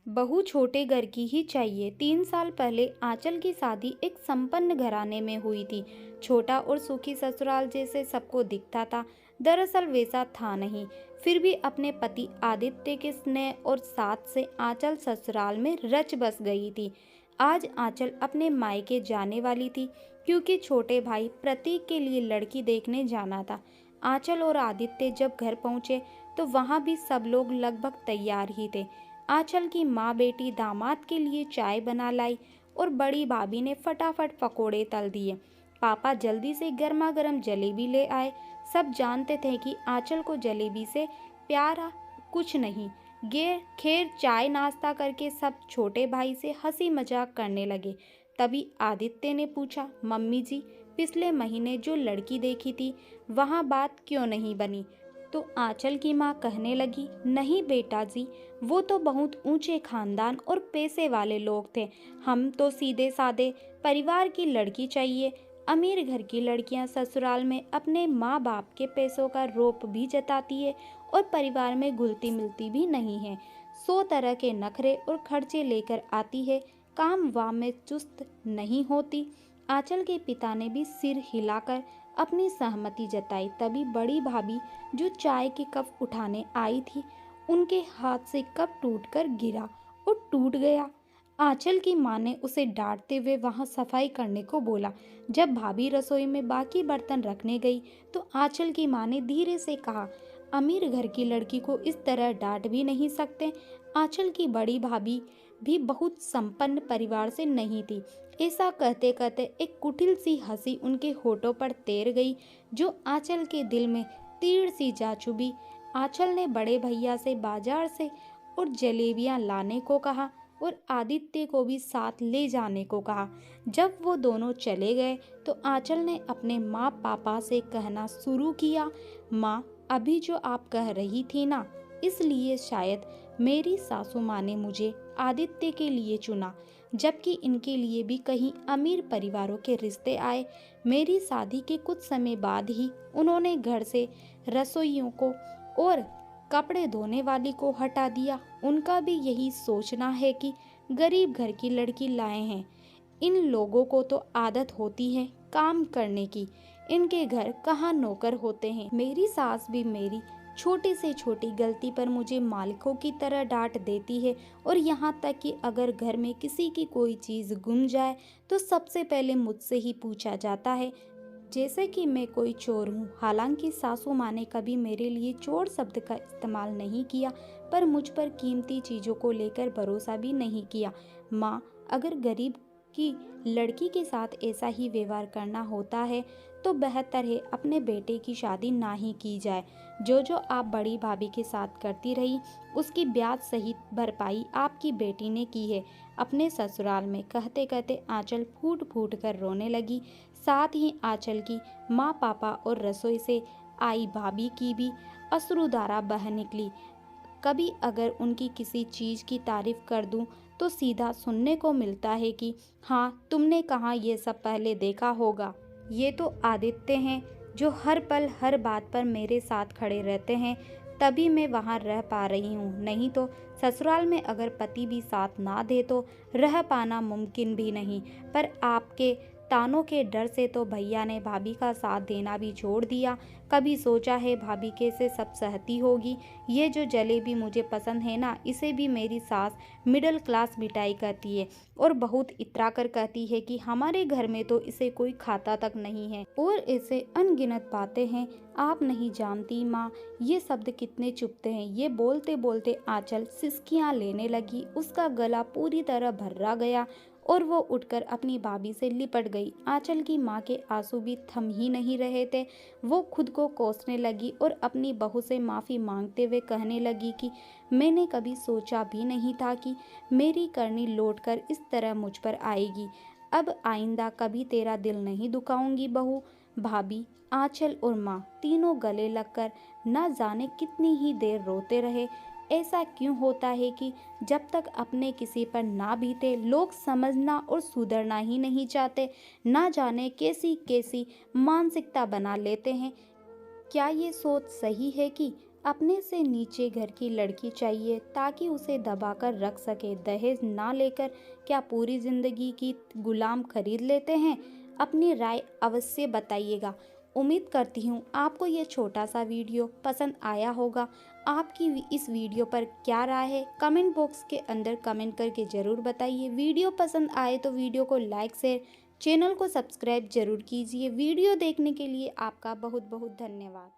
बहू छोटे घर की ही चाहिए। 3 साल पहले आंचल की शादी एक संपन्न घराने में हुई थी। छोटा और सुखी ससुराल जैसे सबको दिखता था, दरअसल वैसा था नहीं। फिर भी अपने पति आदित्य के स्नेह और साथ से आंचल ससुराल में रच बस गई थी। आज आंचल अपने मायके जाने वाली थी, क्योंकि छोटे भाई प्रतीक के लिए लड़की देखने जाना था। आंचल और आदित्य जब घर पहुंचे तो वहां भी सब लोग लगभग तैयार ही थे। आंचल की माँ बेटी दामाद के लिए चाय बना लाई और बड़ी भाभी ने फटाफट पकोड़े तल दिए। पापा जल्दी से गर्मा गर्म जलेबी ले आए। सब जानते थे कि आंचल को जलेबी से प्यारा कुछ नहीं। गे खैर चाय नाश्ता करके सब छोटे भाई से हंसी मजाक करने लगे। तभी आदित्य ने पूछा, मम्मी जी, पिछले महीने जो लड़की देखी थी वहाँ बात क्यों नहीं बनी? तो आंचल की माँ कहने लगी, नहीं बेटा जी, वो तो बहुत ऊंचे खानदान और पैसे वाले लोग थे। हम तो सीधे साधे परिवार की लड़की चाहिए। अमीर घर की लड़कियां ससुराल में अपने माँ बाप के पैसों का रौब भी जताती है और परिवार में घुलती मिलती भी नहीं है। 100 तरह के नखरे और खर्चे लेकर आती है, काम वाम में चुस्त नहीं होती। आंचल के पिता ने भी सिर हिलाकर अपनी सहमति जताई। तभी बड़ी भाभी जो चाय के कप उठाने आई थी, उनके हाथ से कप टूटकर गिरा और टूट गया। आंचल की माँ ने उसे डांटते हुए वहां सफाई करने को बोला। जब भाभी रसोई में बाकी बर्तन रखने गई तो आंचल की माँ ने धीरे से कहा, अमीर घर की लड़की को इस तरह डांट भी नहीं सकते। आंचल की बड़ी भाभी भी बहुत संपन्न परिवार से नहीं थी। ऐसा कहते कहते एक कुटिल सी हंसी उनके होठों पर तैर गई, जो आंचल के दिल में तीर सी जा चुभी। आंचल ने बड़े भैया से बाजार से और जलेबियां लाने को कहा और आदित्य को भी साथ ले जाने को कहा। जब वो दोनों चले गए तो आंचल ने अपने माँ पापा से कहना शुरू किया, माँ, अभी जो आप कह रही थी ना, इसलिए शायद मेरी सासू माँ ने मुझे आदित्य के लिए चुना, जबकि इनके लिए भी कहीं अमीर परिवारों के रिश्ते आए। मेरी शादी के कुछ समय बाद ही उन्होंने घर से रसोइयों को और कपड़े धोने वाली को हटा दिया। उनका भी यही सोचना है कि गरीब घर की लड़की लाए हैं। इन लोगों को तो आदत होती है काम करने की, इनके घर कहाँ नौकर होते हैं। मेरी सास भी मेरी छोटी से छोटी गलती पर मुझे मालिकों की तरह डांट देती है, और यहाँ तक कि अगर घर में किसी की कोई चीज़ गुम जाए तो सबसे पहले मुझसे ही पूछा जाता है, जैसे कि मैं कोई चोर हूँ। हालांकि सासू माँ ने कभी मेरे लिए चोर शब्द का इस्तेमाल नहीं किया, पर मुझ पर कीमती चीज़ों को लेकर भरोसा भी नहीं किया। माँ, अगर गरीब की लड़की के साथ ऐसा ही व्यवहार करना होता है तो बेहतर है अपने बेटे की शादी ना ही की जाए। जो जो आप बड़ी भाभी के साथ करती रही, उसकी ब्याज सहित भरपाई आपकी बेटी ने की है अपने ससुराल में। कहते कहते आंचल फूट फूट कर रोने लगी। साथ ही आंचल की माँ पापा और रसोई से आई भाभी की भी अश्रुधारा बह निकली। कभी अगर उनकी किसी चीज़ की तारीफ कर दूं तो सीधा सुनने को मिलता है कि हाँ, तुमने कहाँ ये सब पहले देखा होगा। ये तो आदित्य हैं जो हर पल हर बात पर मेरे साथ खड़े रहते हैं, तभी मैं वहाँ रह पा रही हूँ। नहीं तो ससुराल में अगर पति भी साथ ना दे तो रह पाना मुमकिन भी नहीं। पर आपके तानों के डर से तो भैया ने भाभी का साथ देना भी छोड़ दिया। कभी सोचा है भाभी कैसे सब सहती होगी। ये जो जलेबी मुझे पसंद है ना, इसे भी मेरी सास मिडिल क्लास मिठाई कहती है और बहुत इतरा कर कहती है कि हमारे घर में तो इसे कोई खाता तक नहीं है। और ऐसे अनगिनत बातें हैं, आप नहीं जानती माँ, ये शब्द कितने चुभते हैं। ये बोलते बोलते आंचल सिसकियाँ लेने लगी। उसका गला पूरी तरह भर्रा गया और वो उठकर अपनी भाभी से लिपट गई। आंचल की माँ के आंसू भी थम ही नहीं रहे थे। वो खुद को कोसने लगी और अपनी बहू से माफ़ी मांगते हुए कहने लगी कि मैंने कभी सोचा भी नहीं था कि मेरी करनी लौटकर इस तरह मुझ पर आएगी। अब आइंदा कभी तेरा दिल नहीं दुखाऊंगी बहू। भाभी, आंचल और माँ तीनों गले लगकर न जाने कितनी ही देर रोते रहे। ऐसा क्यों होता है कि जब तक अपने किसी पर ना बीते लोग समझना और सुधरना ही नहीं चाहते। ना जाने कैसी कैसी मानसिकता बना लेते हैं। क्या ये सोच सही है कि अपने से नीचे घर की लड़की चाहिए ताकि उसे दबाकर रख सके। दहेज ना लेकर क्या पूरी जिंदगी की गुलाम खरीद लेते हैं? अपनी राय अवश्य बताइएगा। उम्मीद करती हूँ आपको ये छोटा सा वीडियो पसंद आया होगा। आपकी इस वीडियो पर क्या राय है कमेंट बॉक्स के अंदर कमेंट करके ज़रूर बताइए। वीडियो पसंद आए तो वीडियो को लाइक शेयर, चैनल को सब्सक्राइब जरूर कीजिए। वीडियो देखने के लिए आपका बहुत बहुत धन्यवाद।